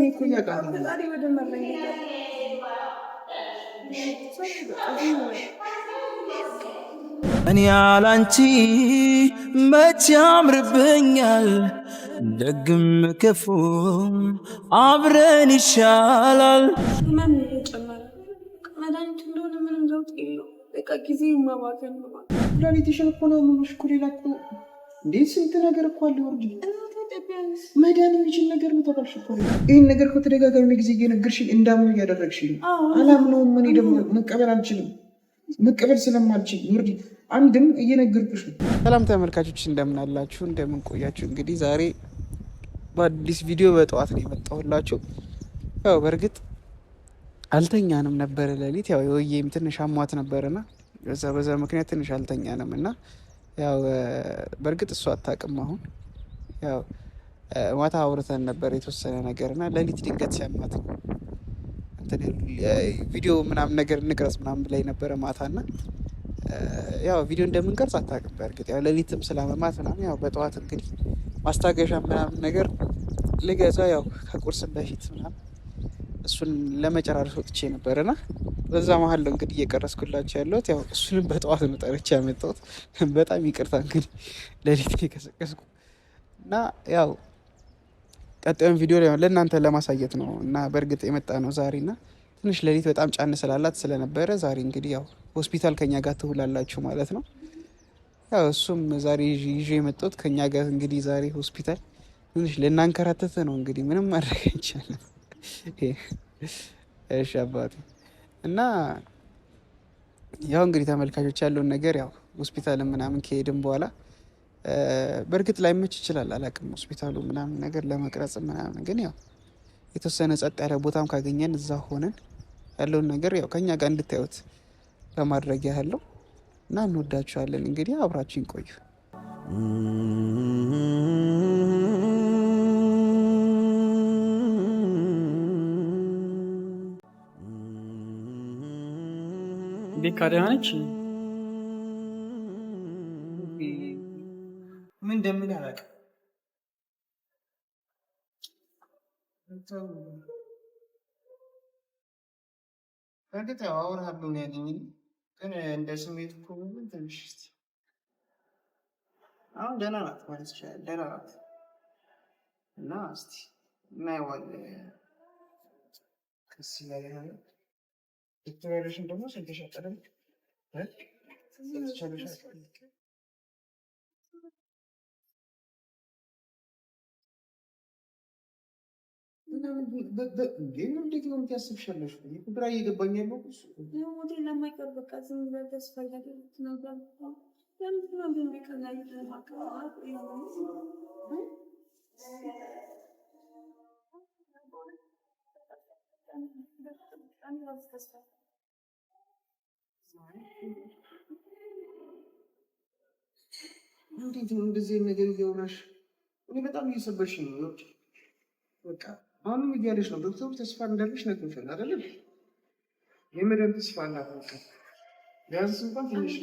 እኮ ያውቃል። እኔ ያላንቺ መቼ ያምርብኛል ደግም ክፉም አብረን ይሻላል። ኩላሊትሽን እኮ ነው የምልሽ እኮ ሌላ እኮ እንዴት ስንት ነገር እኮ አለ። ወርጅ መዳን የሚችል ነገር ነው ተባልሽ እኮ ይህን ነገር ከተደጋጋሚ ጊዜ እየነገርሽኝ እንዳምኑ እያደረግሽኝ አላምነውም። እኔ ደግሞ መቀበል አልችልም። መቀበል ስለማልችል ወርድ አንድም እየነገርኩሽ ነው። ሰላም ተመልካቾች እንደምን አላችሁ? እንደምን ቆያችሁ? እንግዲህ ዛሬ በአዲስ ቪዲዮ በጠዋት ነው የመጣሁላችሁ። ያው በእርግጥ አልተኛንም ነበረ ሌሊት። ያው የወዬም ትንሽ አሟት ነበርና በዛ ምክንያት ትንሽ አልተኛንም እና ያው በእርግጥ እሷ አታውቅም። አሁን ያው ማታ አውርተን ነበር የተወሰነ ነገርና ሌሊት ድንገት ሲያማት ቪዲዮ ምናምን ነገር እንቅረጽ ምናምን ላይ ነበረ ማታና ያው ቪዲዮ እንደምንቀርጽ አታውቅም። በእርግጥ ያው ሌሊትም ስላመማት ምናምን ያው በጠዋት እንግዲህ ማስታገሻ ምናምን ነገር ልገዛ ያው ከቁርስም በፊት ምናምን እሱን ለመጨራረስ ወጥቼ ነበርና በዛ መሀል ነው እንግዲህ እየቀረስኩላቸው ያለሁት። ያው እሱንም በጠዋት ነው ጠርቼ ያመጣሁት። በጣም ይቅርታ እንግዲህ ሌሊት የቀሰቀስኩ እና ያው ቀጣዩን ቪዲዮ ላይ ለእናንተ ለማሳየት ነው እና በእርግጥ የመጣ ነው ዛሬና ትንሽ ሌሊት በጣም ጫን ስላላት ስለነበረ ዛሬ እንግዲህ ያው ሆስፒታል ከኛ ጋር ትውላላችሁ ማለት ነው። ያው እሱም ዛሬ ይዤ የመጣሁት ከኛ ጋር እንግዲህ ዛሬ ሆስፒታል ትንሽ ልናንከራተት ነው እንግዲህ ምንም ማድረግ አይቻልም። እሺ አባቴ እና ያው እንግዲህ ተመልካቾች ያለውን ነገር ያው ሆስፒታል ምናምን ከሄድን በኋላ በእርግጥ ላይመች ይችላል አላውቅም፣ ሆስፒታሉ ምናምን ነገር ለመቅረጽ ምናምን ግን ያው የተወሰነ ጸጥ ያለ ቦታም ካገኘን እዛ ሆነን ያለውን ነገር ያው ከኛ ጋር እንድታዩት ለማድረግ ያለው እና እንወዳችኋለን። እንግዲህ አብራችሁን ቆዩ። ቤካ ደህና ነች? ምን እንደምን አላውቅም። በእርግጥ ያው አወራለሁ ነው ያለኝ፣ ግን እንደ ስሜት እኮ ምን ትንሽ እስኪ አሁን ደህና ናት ማለት ይቻላል። ደህና ናት እና እስኪ እናየዋለን። ከስ ይላል ያለ ዶክተሮችን ደግሞ ስለተሻጠረን እንዴት ነው የምታስብሻለሽ? ግራ እየገባኝ ያለው ለማይቀር በቃ ዝም ብለህ ተስፋ እያደረግክ ነበር። ለምንድን ነው ግን ቤቀናል እንዴት ነው እንደዚህ ነገር እያወራሽ? እኔ በጣም እየሰበርሽኝ ነው። በቃ አሁንም እያለሽ ነው ዶክተሩ ተስፋ እንዳለሽ ነግሮሻል አይደለም? የመዳን ተስፋ አላት። በቃ ቢያንስ እንኳን ትንሽ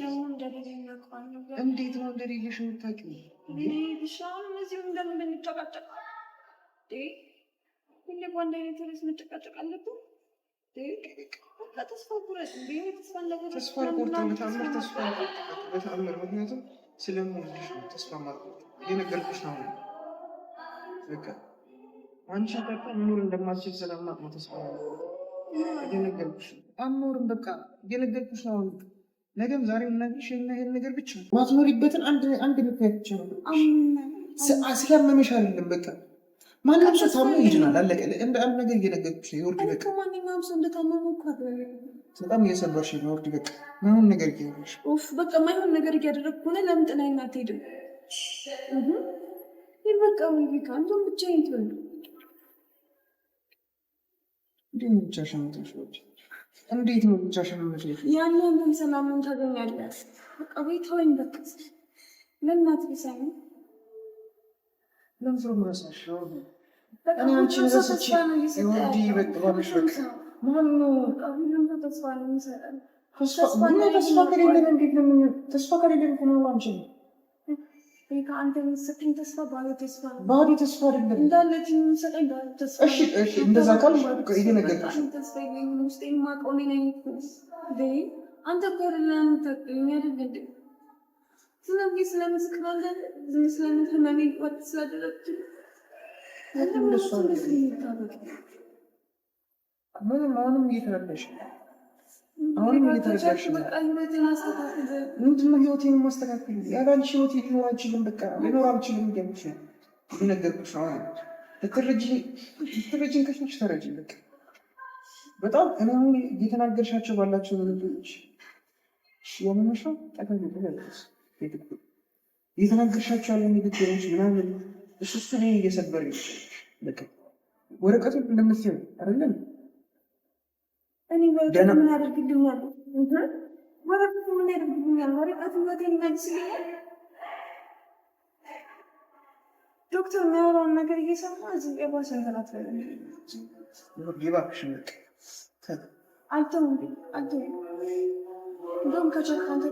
እንዴት ነው እንደሌለሽ የምታውቂው? ብሻውን እዚሁ እንደምንጨቃጨቅ ሁሌ በአንድ አይነት ርዕስ መጨቃጨቅ አለብን? ተስፋ ቁረጥ። ተስፋ አልቆርጥም፣ በተአምር ምክንያቱም ስለምወድሽ ነው ተስፋ ማልቆርጥ። እየነገርኩሽ ነው በቃ አንቺ በቃ መኖር እንደማትችል ስለማቅ ነው ተስፋ እየነገርኩሽ ነው። አልኖርም በቃ እየነገርኩሽ ነው። ነገም ዛሬም ነግሽ ይሄን ነገር ብቻ ማትኖሪበትን አንድ ምክንያት ብቻ ነው። ስላመመሽ አይደለም በቃ ማንም ሰው ታሞ ይድናል። አለቀ። እንደ አንድ ነገር እየነገርኩሽ ነው። ወርድ በቃ ማንኛውም ሰው እንደታመመ እኮ በጣም እየሰበርሽ ነው። ወርድ በቃ ማይሆን ነገር እያደረግሽ በቃ ማይሆን ነገር እያደረግኩ ሆነ። ለምን ጥላዬን አትሄድም? ይህ በቃ ወይ ቤካ አንዱን ብቻ ይትበል እንዴት ነው ብቻሽን የምትመጪው? እንዴት ነው ብቻሽን የምትመጪው? ያንን ሰላምን ታገኛለሽ። በቃ ቤታውኝ በቃ ለእናት ቢሳኝ ለምፍሩ ምረሳሽ ነው። እኔ አንቺን ረስቼ ይወዲ በቃሽ በቃ ማን ነው አሁንም ተስፋ ነው የሚሰጠን። ተስፋ ከሌለን እንዴት ነው ተስፋ ከሌለን እኮ ነው አንቺ ከአንተ የሚሰጠኝ ተስፋ ባዶ ተስፋ ነው። ባዶ ተስፋ አይደለም እንዳለች የሚሰጠኝ ባዶ ተስፋ። እሺ እንደዛ ካልሽ እየነገርኩሽ ተስፋ የለኝም። ውስጤ የማውቀው እኔ ነኝ እኮ አንተ እኮ አይደለም የምታውቀኝ አይደል እንዴ? ስለዚህ ስለምስክራለን ስለምን ህመሜ ወጥ ስላደረግች አሁንም እየተረዳሽ አሁንም እየተረዳሽ ምንድነው ህይወቴን ማስተካከል? ያላንቺ ህይወቴ ሊኖር አይችልም። በቃ ሊኖር አልችልም። እያልኩሽ ነው የነገርኩሽ። አሁን ልትረጂኝ ከቻልሽ ተረጂኝ። በቃ በጣም እኔ አሁን እየተናገርሻቸው ባላቸው ንግግሮች የምንሻ ጠቀም ብለሽ እየተናገርሻቸው ያለ ንግግሮች ምናምን እሱ እኔን እየሰበረኝ በቃ ወረቀቱን እንደምትይው አይደለም እኔ ወረቀት ምን ያደርግልኛል? ወረቀት ምን ያደርግልኛል? ወረቀት ህይወቴን ይመልስልኛል? ዶክተር የሚያወራውን ነገር እየሰማ እዚህ የባሰ እንተላት ይባክሽ አልተውም። እንደውም ከቻልክ አንተ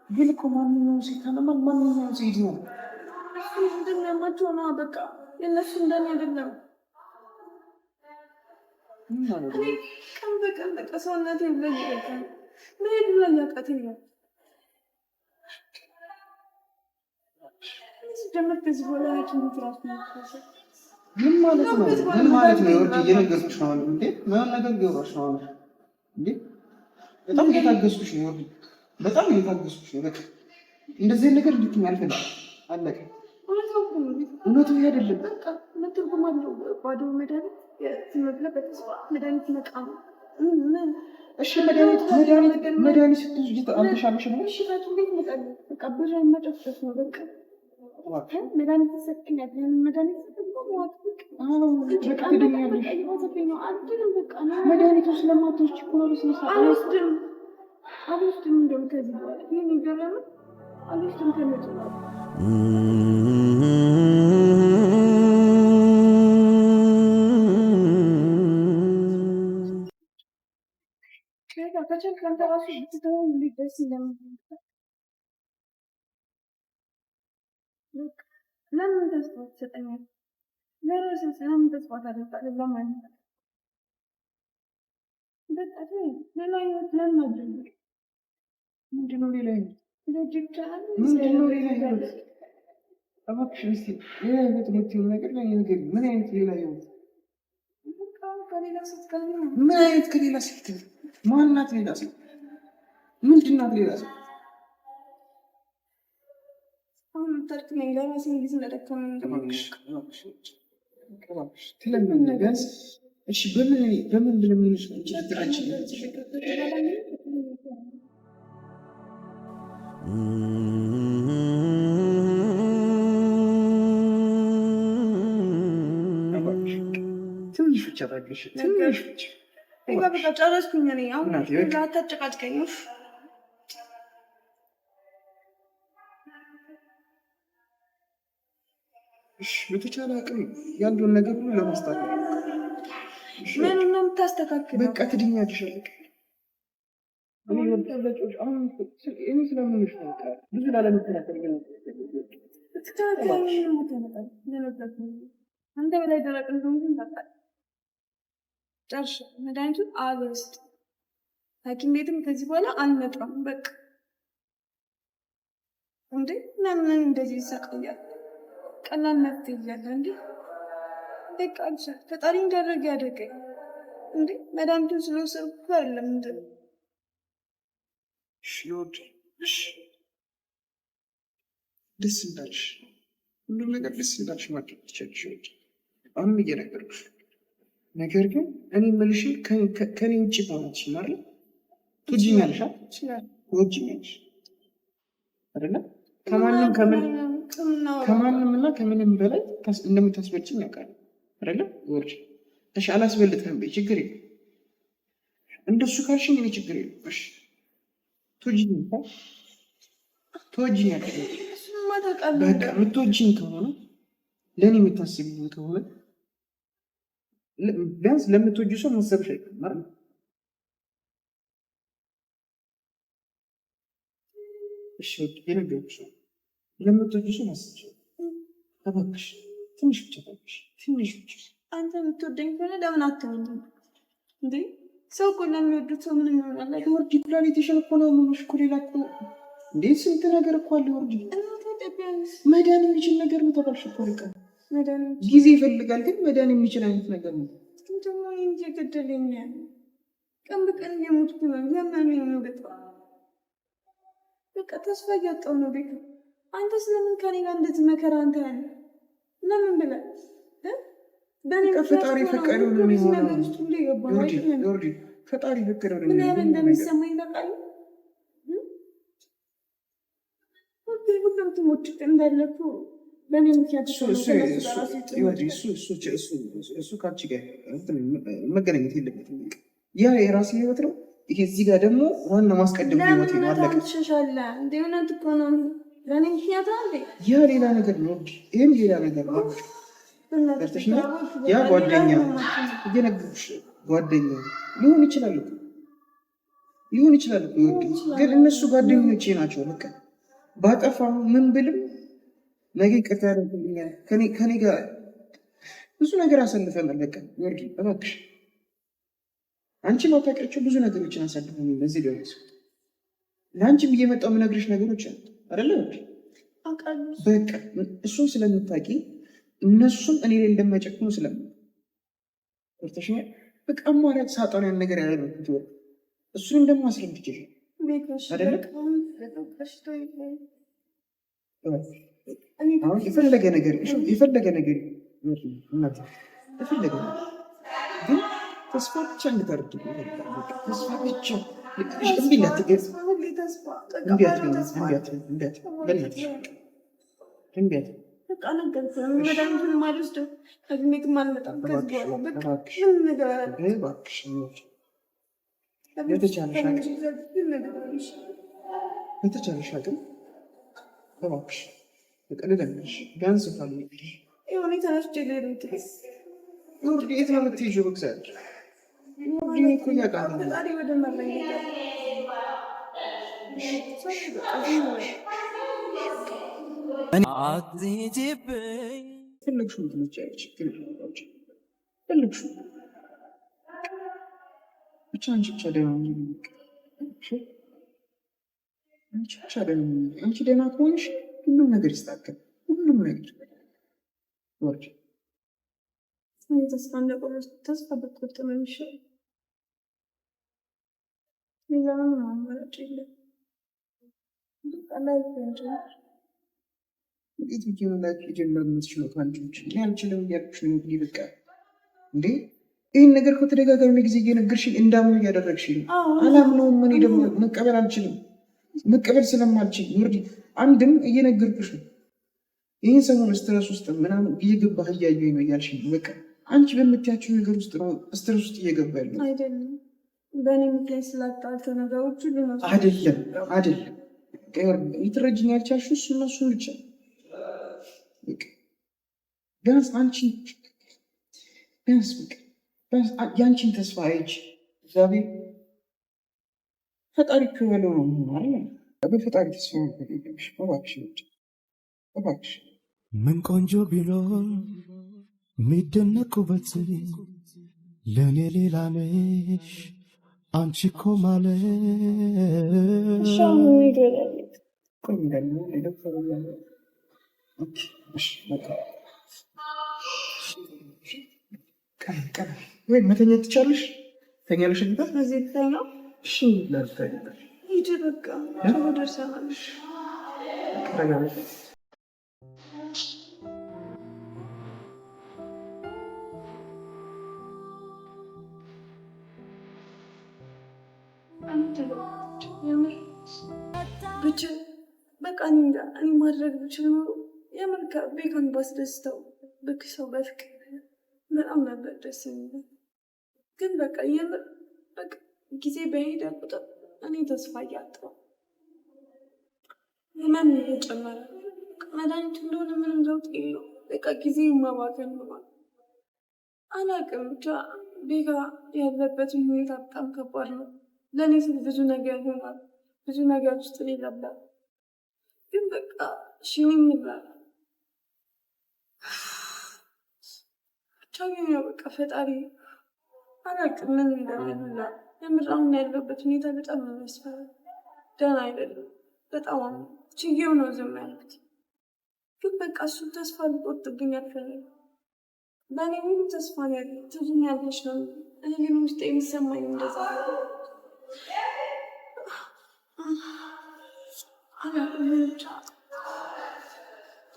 ግን እኮ ማንኛውም ሴት ካለማን ማንኛውም ሴት ነው እንደሚያማቸው ነው። በቃ የእነሱ እንደኔ አይደለም። ቀን በቀን በቃ ሰውነቴ ብለኝ ይበቃል። መሄድ ብለኝ ያቃተኛል። ሲጀመር ከዚህ በኋላ ሐኪም ቤት ራሱ ምን ማለት ነው? ምን ማለት ነው? እየነገርኩሽ ነው እንዴ? ምን ነገር ገባሽ ነው እንዴ? በጣም እየታገስኩሽ ነው። በጣም እየታገስኩሽ ነው። በቃ እንደዚህ ነገር እንድትይኝ አልፈልግም። አለቀ። እውነቱ ይሄ አይደለም። በቃ ትርጉም አለው። ባዶ መድኃኒት የትምህርት በተስፋ መድኃኒት መቃም እሺ፣ መድኃኒት ስትወስጂ አልተሻለሽ ነው? እሺ፣ ታቱ ቤት መጣል በቃ ብዙ መጨፍጨፍ ነው። በቃ መድኃኒት ተሰክኛል። መድኃኒት መድኃኒቱ ስለማትወስጂ እኮ ነው። አልወስድም። እንደውም ከዚህ በኋላ ይህን ይገረም አልወስድም። ከመጭ ከቻልክ አንተ ራሱ ብትተው እንዴት ደስ እንደሚል ለምን ተስፋ ትሰጠኛል? ለራስህ ለምን ተስፋ ታደርጋለህ? ለማን በቃ ሌላ ህይወት ለምን አትጀምር? ምንድን ነው ሌላ ህይወት? ምንድን ነው ሌላ ህይወት? እባክሽ እስኪ ሌላ ህይወት የምትይው ነገር ላይ ነገር ምን አይነት ሌላ ህይወት? ከሌላ ሴት ጋር ነው። ምን አይነት ከሌላ ሴት? ማናት ሌላ ሴት? ምንድን ናት ሌላ ሴት? ተርክነኝ ለራሴ እንዴት እንደደከመኝ እባክሽ ትለምኝ ቢያንስ እሺ በምን ብለምንሽ ነው እንጂ ትራንቺ ትንሽ ብቻ ታገሽ። ትንሽ ብቻ በቃ ጨረስኩኝ። እኔ አሁን ላታጨቃጭቀኝ። እሺ በተቻለ አቅም ያለውን ነገር ሁሉ ለማስተካከል ምን ነው የምታስተካክለው? በቃ ትድኛለሽ። እኔ ስለምንሽ ነው ብዙ ላለመተናገር ግን አንተ በላይ ደረቅ እንደሆንኩኝ ታውቃለህ። ጨርሻ መድኃኒቱን አልወስድ ሐኪም ቤትም ከዚህ በኋላ አልመጣም። በቃ እንዴ ለምን እንደዚህ ይሰቃያል? ቀላል መፍትሄ እያለ እንዴ በቃ አልሻ ፈጣሪ እንዳደረገ ያደርገኝ እንዴ መድኃኒቱን ስለወሰድኩ አይደለም እንዴ ሽዮድ ደስ እንዳልሽ ሁሉም ነገር ደስ እንዳልሽ ማድረግ ትችላለሽ። አሁንም እየነገርኩሽ ነገር ግን እኔ የምልሽ ከኔ ውጭ ባለች ማለት ትጅኛለሽ ትወጂኛለሽ አይደለ? ከማንም እና ከምንም በላይ እንደምታስበልጭኝ ያውቃል አይደለ? ወርጅ እሺ፣ አላስበልጥህም በይ፣ ችግር የለም። እንደሱ ካልሽኝ እኔ ችግር የለም። እሺ፣ ትወጂኛለሽ። በቃ የምትወጂኝ ከሆነ ለእኔ የምታስብኝ ከሆነ ቢያንስ ለምትወጂ ሰው ማሰብሽ አይቀርም አይደል? እሺ የነገርኩሽ ነው። ለምትወጂ ሰው ማሰብሽ እባክሽ፣ ትንሽ ብቻ ታገሽ፣ ትንሽ ብቻ። አንተ የምትወደኝ ከሆነ ለምን አትሆኝም እንዴ? ሰው እኮ ለሚወዱት ሰው ምንም ይሆናል። ወርዲ ፕላኔቴሽን እኮ ነው የምልሽ እኮ ሌላ እኮ እንዴ ስንት ነገር እኮ አለ። ወርዲ መዳን የሚችል ነገር ነው ተባልሽ እኮ ልቀ ጊዜ ይፈልጋል፣ ግን መዳን የሚችል አይነት ነገር ነው። ደግሞ እንጂ ገደለኝ ቀን በቀን እየሞትኩ ነው። ለማንኝ ነው በቃ ተስፋ እያጣሁ ነው። ቤቱ አንተ ስለምን ከኔ ጋር እንደዚህ መከራ አንተ ያለ ለምን ብለህ ፈጣሪ ፈቀደው ነው የሚሆነው። ዮርዲ ፈጣሪ ፈቀደው ነው ምን ያህል እንደሚሰማኝ ታውቃለህ? ሁሉም ትሞች እንዳለኩ በእኔ ምክንያት እሱ ከአንቺ ጋር መገናኘት የለበትም። ያ የራሴ ህይወት ነው። ይሄ እዚህ ጋር ደግሞ ዋና ማስቀደም ህይወት ነው። አለቀ። ትሸሻለህ እንደ እውነት እኮ ነው። በእኔ ምክንያት አለ። ያ ሌላ ነገር ነው። ይህም ሌላ ነገር ነው። ያ ጓደኛ እየነገርኩሽ ጓደኛ ሊሆን ይችላል ግን እነሱ ጓደኞቼ ናቸው። በቃ ባጠፋ ምን ብልም ነገ ይቅርታ ያደርግልኛል። ከኔ ጋር ብዙ ነገር አሳልፈናል። በቃ ወርዲ እባክሽ፣ አንቺ ማታውቂያቸው ብዙ ነገሮችን አሳልፈን በዚህ ደረስ። ለአንቺም እየመጣው የምነግርሽ ነገሮች አሉ አይደለ? በቃ እሱን ስለምታውቂ እነሱም እኔ ላይ እንደማይጨክኑ ስለምርተሽኛ በቃ አማራጭ ሳጣን ያን ነገር ያደረጉት እሱን እንደማስረድችሽ አይደለ? አሁን የፈለገ ነገር ግን ተስፋ ብቻ እንድታደርግ ተስፋ ብቻ በተቻለሽ አቅም እባክሽ በቀልለሽ ቢያንስ የት ነው የምትሄጂው? በእግዚአብሔር እኮ እያውቃለሁ ፈለግሽውን ትመጫለሽ፣ ፈለግሽውን ብቻ አንቺ ብቻ ደህና አንቺ ደህና ከሆንሽ ሁሉም ነገር ይስተካከል። ሁሉም ነገር ወርድ ተስፋ በቆርጥ ነው የሚሻለው። ሌላ ምንም አማራጭ የለም። እንዴት ብዬ ነው ላይ የጀመር የምትችለው? ከአንቺዎች እኔ አልችልም እያልኩሽ ነው። እንግዲህ በቃ እንዴ ይህን ነገር ከተደጋጋሚ ጊዜ እየነገርሽኝ እንዳምኑ እያደረግሽኝ ነው። አላምነውም። እኔ ደግሞ መቀበል አልችልም። መቀበል ስለማልችል ወርዲ አንድም እየነገርኩሽ ነው። ይህን ሰሞን ስትረስ ውስጥ ምናምን እየገባህ እያየሁኝ ነው እያልሽኝ ነው። በቃ አንቺ በምትያቸው ነገር ውስጥ ነው ስትረስ ውስጥ እየገባ ያለው አይደለም። በእኔ ምክንያት ስላጣልከ ነገሮች ሁሉ አይደለም ልትረጅኝ ያልቻልሽው እሱ እና እሱን ብቻ ቢያንስ አንቺ ቢያንስ የአንቺን ተስፋ አይች እግዚአብሔር ፈጣሪ እኮ ያለው ነው ማለት በፈጣሪ ተስፋ ነሽ። እባክሽ ምን ቆንጆ ቢሆን የሚደነቁበት ለኔ ሌላ ነሽ አንቺ እኮ ማለት ወይ መተኛት ትቻለሽ? ተኛለሽ እንዴ? እዚህ ተኛ። እሺ ለፍታይ ሂድ በቃ ቶሎ ደርሰናል። ተረጋጋ። ብቻ በቃ እኔ ማድረግ ብችል ኖሮ የምር ቤካን ባስደስተው ብክሰው በፍቅር በጣም ነበር ደስ የሚለው። ግን በቃ የምር በቃ ጊዜ በሄደ ቁጥር እኔ ተስፋ እያጣሁ ህመም እየጨመረ መድኃኒቱ እንደሆነ ምንም ለውጥ የለውም። በቃ ጊዜ ማባከን ሆኗል። አላውቅም ብቻ ቤካ ያለበትን ሁኔታ በጣም ከባድ ነው። ለእኔ ስል ብዙ ነገር ሆኗል። ብዙ ነገር ውስጥ ሊገባል። ግን በቃ ሽኒም ይላል ብቻ ግን ያው በቃ ፈጣሪ አላውቅም ምን እንደሚሉላ። የምር አሁን ያለበት ሁኔታ በጣም ነው የሚያስፈራው። ደህና አይደለም። በጣም ችዬው ነው ዝም ያልኩት። ግን በቃ እሱን ተስፋ ሊቆርጥብኝ አልፈለግም። በእኔ ምንም ተስፋ ነው ያለ ትዙኛለች ነው። እኔ ግን ውስጥ የሚሰማኝ እንደዛ አላውቅም ብቻ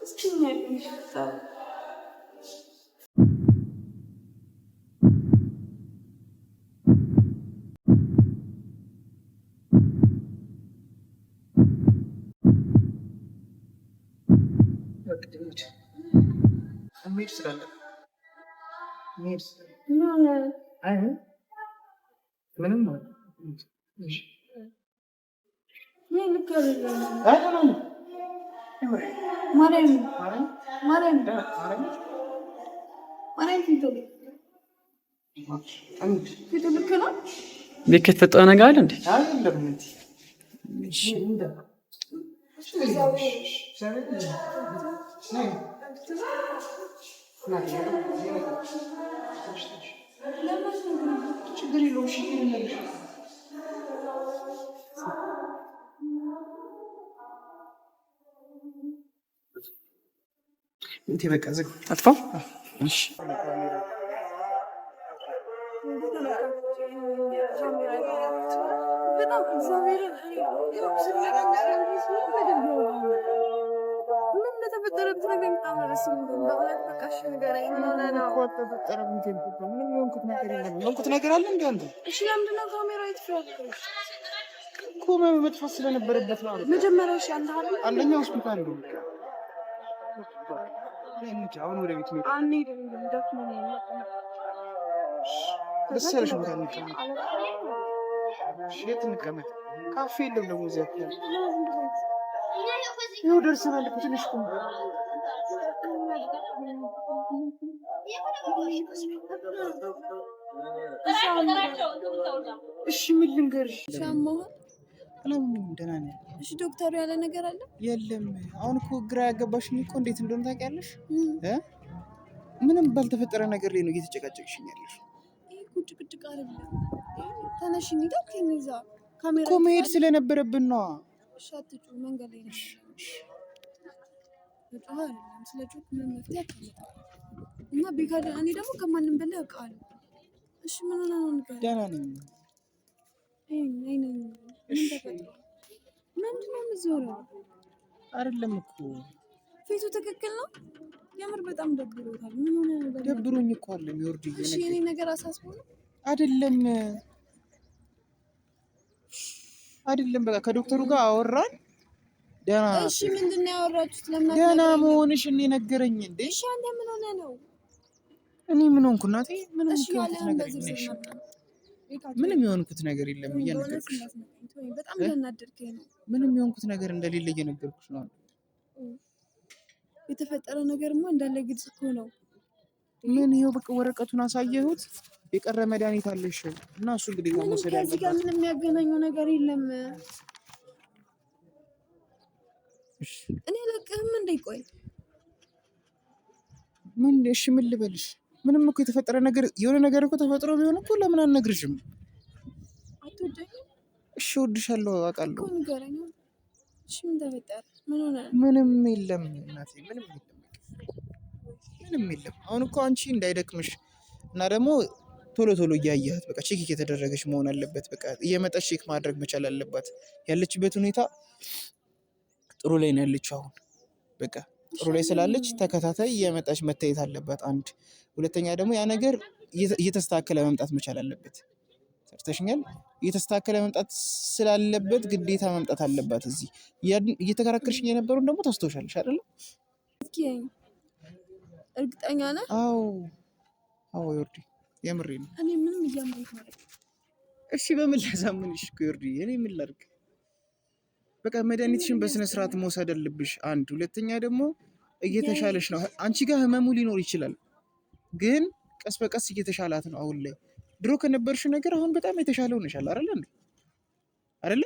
እስኪኛ የሚፈጠር መሄድ ስላለ ምንም ቤት ከተፈጠረ ነገር አለ እንዴ? ችግር የለውም። እንቴ በቃ ዝግ አጥፋው። እሺ በጣም እግዚአብሔር ምን እንደተፈጠረ ብትነግረኝ በጣም ደስ የሚለኝ። በእውነት በቃ እሺ ንገረኝ። ምን ሆነህ ነው? ምንም የሆንኩት ነገር የለም። የሆንኩት ነገር አለ እንዴ አንተ? እሺ ለምንድን ነው ካሜራ የተፈለገው? እኮ መጥፋት ስለነበረበት ነው። መጀመሪያ እሺ አንተ አንደኛ ሆስፒታል ነው። አሁን ወደ ቤት ነው። አንሄድም። ደክሞኝ ነው። ደስ ያለሽ ቦታ እንቀመጥ። የት እንቀመጥ? ካፌ የለም ደግሞ እዚያ አካባቢ። ይኸው ደርሰናል እኮ ትንሽ ቁም። እሺ ምን ልንገርሽ? ሻማህ አላምንም። ደህና ነኝ። እሺ ዶክተሩ ያለ ነገር አለ? የለም። አሁን እኮ ግራ ያገባሽኝ እኮ እንዴት እንደሆነ ታውቂያለሽ? ምንም ባልተፈጠረ ነገር ላይ ነው እየተጨቃጨቅሽኝ ያለሽ። ይሄ እኮ ጭቅጭቅ አይደለም። ተነሽ እንሂድ። ከሚዛ ካሜራ እኮ መሄድ ስለነበረብን ነው። እሺ አትጩህ። መንገድ ላይ ነው። በጣም አይደለም ስለ ጩህ ምን መፍትሄ አታመጣም። እና ቤካዳ እኔ ደግሞ ከማንም በላይ አውቃለሁ። እሺ ምን ሆነ ነው ንገረኝ። ደህና ነኝ። ምን ተፈጥሮ ምንድን ነው የምትዞረው? አይደለም እኮ ፊቱ ትክክል ነው። የምር በጣም ደብሮታል። ምን ሆነ ነው? ደብሮኝ እኮ አለ የሚወርድ እሺ የኔ ነገር አሳስቦ ነው አይደለም። አይደለም በቃ ከዶክተሩ ጋር አወራን። ደህና እሺ ምንድን ነው ያወራችሁት? ለምን ደህና መሆንሽን ነገረኝ እንዴ? እሺ አንተ ምን ሆነ ነው? እኔ ምን ሆንኩ እናቴ? ምንም እሺ የሆንኩት ነገር የለም። ምንም የሆንኩት ነገር የለም እየነገርኩሽ። በጣም እያናደድከኝ ነው። ምንም የሆንኩት ነገር እንደሌለ እየነገርኩሽ ነው። የተፈጠረ ነገርማ እንዳለ ግልጽ እኮ ነው። ምን ይኸው በቃ ወረቀቱን አሳየሁት። የቀረ መድኃኒት አለሽ እና እሱ እንግዲህ ጋር መውሰድ ያለበት። ከዚህ ጋር ምንም የሚያገናኘው ነገር የለም። እኔ አለቅህም እንደ ቆይ ምን እሺ ምን ልበልሽ? ምንም እኮ የተፈጠረ ነገር የሆነ ነገር እኮ ተፈጥሮ ቢሆን እኮ ለምን አልነግርሽም? አትወደኝም? እሺ እወድሻለሁ አውቃለሁ። እኮ ንገረኝ። እሺ ምን ተፈጠረ? ምን ሆነ? ምንም የለም እናቴ፣ ምንም የለም፣ ምንም የለም። አሁን እኮ አንቺ እንዳይደክምሽ እና ደግሞ ቶሎ ቶሎ እያየሃት በቃ ቼክ እየተደረገች መሆን አለበት። በቃ እየመጣች ቼክ ማድረግ መቻል አለባት። ያለችበት ሁኔታ ጥሩ ላይ ነው ያለችው አሁን። በቃ ጥሩ ላይ ስላለች ተከታታይ እየመጣች መታየት አለባት። አንድ ሁለተኛ ደግሞ ያ ነገር እየተስተካከለ መምጣት መቻል አለበት። ሰርተሽኛል። እየተስተካከለ መምጣት ስላለበት ግዴታ መምጣት አለባት። እዚህ እየተከራከርሽኝ የነበረውን ደግሞ ታስታውሻለሽ አይደለ? እስኪ እርግጠኛ ነህ? አዎ አዎ ዮርዲ፣ የምሬ ነው። እኔ ምንም እያመንኩ ማለት እሺ በምን ላሳምንሽ እኮ ዮርዲ፣ እኔ ምን ላድርግ? በቃ መድኃኒትሽን በስነ ስርዓት መውሰድ አለብሽ። አንድ ሁለተኛ ደግሞ እየተሻለሽ ነው። አንቺ ጋር ህመሙ ሊኖር ይችላል፣ ግን ቀስ በቀስ እየተሻላት ነው አሁን ላይ። ድሮ ከነበርሽ ነገር አሁን በጣም የተሻለ ሆነሻል አይደለ እንዴ? አይደለ?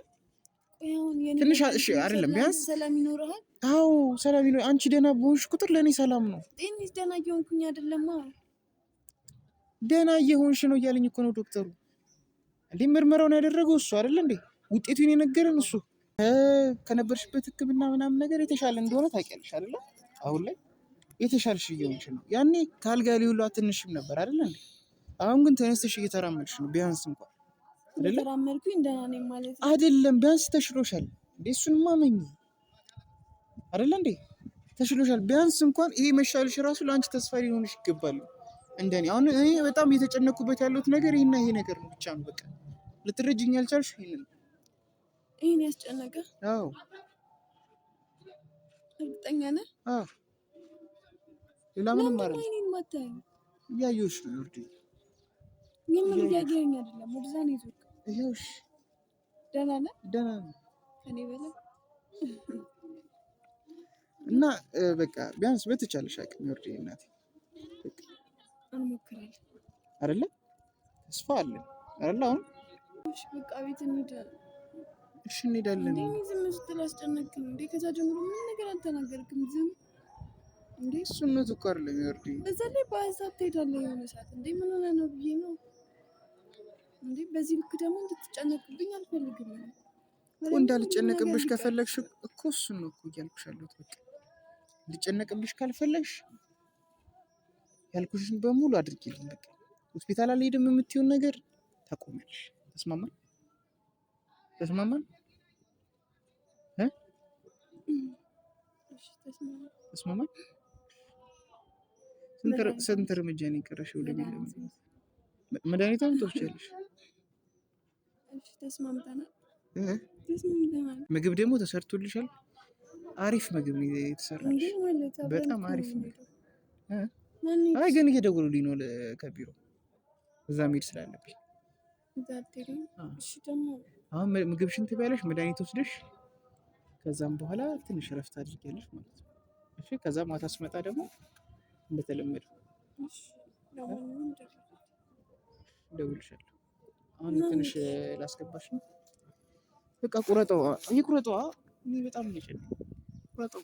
ትንሽ እሺ አይደለም ቢያንስ ሰላም ይኖርሃል። አዎ ሰላም ይኖር። አንቺ ደህና በሆንሽ ቁጥር ለእኔ ሰላም ነው። ጤንሽ ደህና እየሆንኩኝ አይደለማ። ደህና እየሆንሽ ነው እያለኝ እኮ ነው ዶክተሩ። እንዴ ምርመራውን ያደረገው እሱ አይደለ እንዴ? ውጤቱን የነገረን እሱ። ከነበርሽበት ሕክምና ምናምን ነገር የተሻለ እንደሆነ ታውቂያለሽ አይደለ? አሁን ላይ የተሻልሽ እየሆንሽ ነው። ያኔ ከአልጋ ላይ ሁሉ አትነሽም ነበር አይደለ እንዴ? አሁን ግን ተነስተሽ እየተራመድሽ ነው። ቢያንስ እንኳን አይደለ? ተራመድኩኝ ደህና ነኝ ማለት ነው አይደለም፣ ቢያንስ ተሽሎሻል እንዴ? እሱንማ መኝ አይደለ እንዴ? ተሽሎሻል። ቢያንስ እንኳን ይሄ መሻልሽ ራሱ ለአንቺ ተስፋ ሊሆንሽ ይገባል። እንደኔ አሁን እኔ በጣም እየተጨነኩበት ያለሁት ነገር ይሄና ይሄ ነገር ነው ብቻ ነው። በቃ ልትረጅኝ ያልቻልሽ ይሄን ያስጨነቀ? አዎ እርግጠኛ ነህ? አዎ ሌላ ምንም ማለት ነው። እኔን ማታየኝ? እያየሁሽ ነው ዮርዲ። ምን እያየኸኝ አይደለም? ወደዛ ነው ይዞክ። ይኸውሽ ደህና ነህ? ደህና ነኝ ከኔ በላይ እና በቃ ቢያንስ በተቻለሽ አቅም ዮርዲ እናቴ እንሞክራለን አይደለ? ተስፋ አለን አይደለ? አሁን እሺ በቃ ቤት እንሂድ። እሺ እንሄዳለን። እንዴ ዝም ስትል አስጨነቅኝ እንዴ? ከዛ ጀምሮ ምን ነገር አልተናገርክም። ዝም እንዴ? እሱነት እኮ አይደለም ዮርዲ። በዛ ላይ በሀሳብ ትሄዳለህ የሆነ ሰዓት። እንዴ ምን ሆነ ነው ብዬ ነው እንዴ? በዚህ ልክ ደግሞ እንድትጨነቅብኝ አልፈልግም እኮ። እንዳልጨነቅብሽ ከፈለግሽ እኮ እሱን ነው እኮ እያልኩሽ ያለሁት። በቃ እንድጨነቅብሽ ካልፈለግሽ ያልኩሽን በሙሉ አድርጊልኝ። በቃ ሆስፒታል አልሄድም የምትይውን ነገር ታቆሚያለሽ። ተስማማን? ተስማማን? ተስማማን? ስንት እርምጃ ነው የቀረሽ? ወደ ቤት መድኃኒቷን ትወስጃለሽ። ተስማምተናል። ምግብ ደግሞ ተሰርቶልሻል። አሪፍ ምግብ ነው የተሰራልሽ። በጣም አሪፍ ነው። አይ ግን እየደወሉልኝ ነው ከቢሮ፣ እዛ መሄድ ስላለብኝ። አሁን ምግብሽን ትበያለሽ፣ መድኃኒት ወስደሽ ከዛም በኋላ ትንሽ እረፍት አድርጊያለሽ ማለት ነው። እሺ ከዛ ማታ ስመጣ ደግሞ እንደተለመደው እደውልልሻለሁ። አሁን ትንሽ ላስገባሽ ነው። በቃ ቁረጠው፣ ይቁረጠው። እኔ በጣም ነው የጨነቀኝ። ቁረጠው።